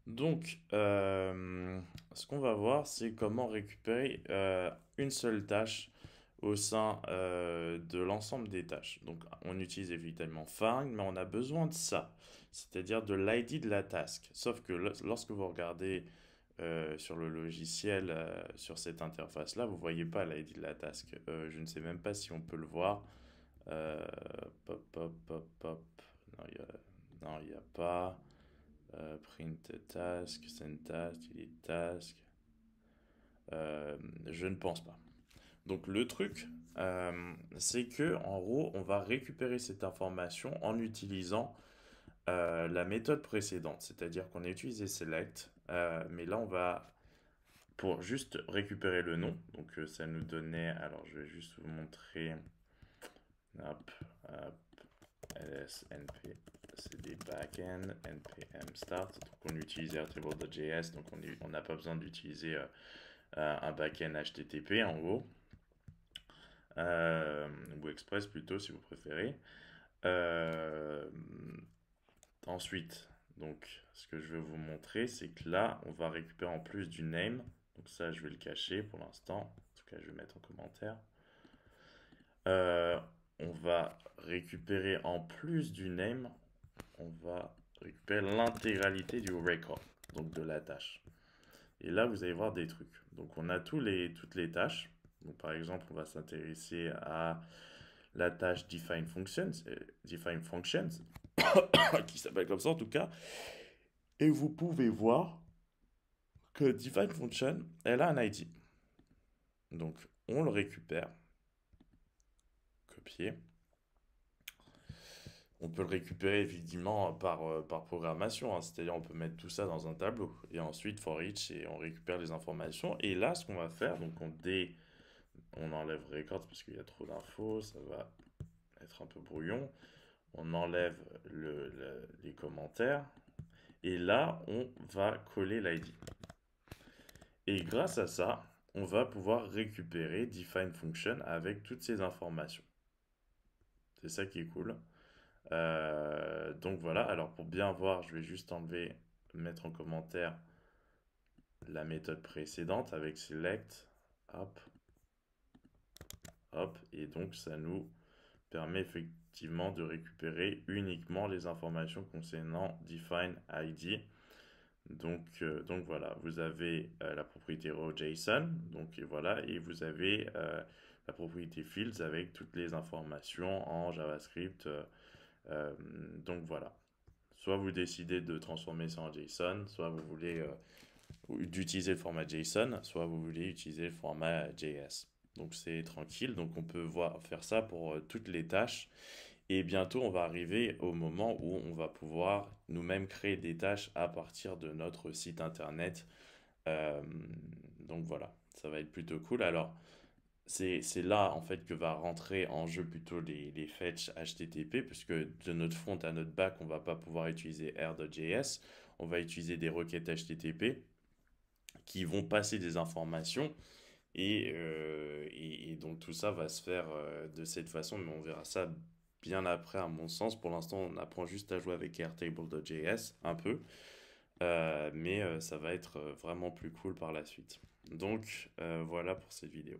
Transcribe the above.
Donc, ce qu'on va voir, c'est comment récupérer une seule tâche au sein de l'ensemble des tâches. Donc, on utilise évidemment Find, mais on a besoin de ça, c'est-à-dire de l'ID de la task. Sauf que lorsque vous regardez sur le logiciel, sur cette interface-là, vous voyez pas l'ID de la task. Je ne sais même pas si on peut le voir. Euh, Pop, pop, pop, pop. Non, non, il y a pas. Print task, send task, delete task. Je ne pense pas. Donc le truc, c'est que en gros, on va récupérer cette information en utilisant la méthode précédente, c'est-à-dire qu'on a utilisé select, mais là on va pour juste récupérer le nom. Donc ça nous donnait, alors je vais juste vous montrer, hop, hop, lsnp, c'est des backend, npm start. Donc on utilise airtable.js, donc on n'a pas besoin d'utiliser un backend HTTP en gros, ou Express plutôt si vous préférez. Euh, Ensuite, donc ce que je vais vous montrer, c'est que là, on va récupérer en plus du name. Donc ça, je vais le cacher pour l'instant. En tout cas, je vais mettre en commentaire. Euh, on va récupérer en plus du name, on va récupérer l'intégralité du record, donc de la tâche. Et là, vous allez voir des trucs. Donc, on a toutes les tâches. Donc, par exemple, on va s'intéresser à la tâche define functions, qui s'appelle comme ça en tout cas. Et vous pouvez voir que define function, elle a un ID. Donc, on le récupère, copier. On peut le récupérer évidemment par programmation, hein. C'est-à-dire on peut mettre tout ça dans un tableau. Et ensuite, for each, et on récupère les informations. Et là, ce qu'on va faire, donc on enlève records parce qu'il y a trop d'infos, ça va être un peu brouillon. On enlève les commentaires. Et là, on va coller l'ID. Et grâce à ça, on va pouvoir récupérer define function avec toutes ces informations. C'est ça qui est cool. Donc voilà, alors pour bien voir, je vais juste mettre en commentaire la méthode précédente avec select, hop, hop, et donc ça nous permet effectivement de récupérer uniquement les informations concernant define ID. Donc voilà, vous avez la propriété row JSON, donc et voilà, et vous avez la propriété fields avec toutes les informations en JavaScript. Donc voilà. Soit vous décidez de transformer ça en JSON, soit vous voulez d'utiliser le format JSON, soit vous voulez utiliser le format JS. Donc c'est tranquille, donc on peut faire ça pour toutes les tâches. Et bientôt, on va arriver au moment où on va pouvoir nous-mêmes créer des tâches à partir de notre site internet. Euh, donc voilà, ça va être plutôt cool. Alors, c'est là en fait que va rentrer en jeu plutôt les fetch HTTP, puisque de notre front à notre back, on va pas pouvoir utiliser air.js, on va utiliser des requêtes HTTP qui vont passer des informations et donc tout ça va se faire de cette façon, mais on verra ça bien après à mon sens. Pour l'instant, on apprend juste à jouer avec airtable.js un peu, mais ça va être vraiment plus cool par la suite. Donc voilà pour cette vidéo.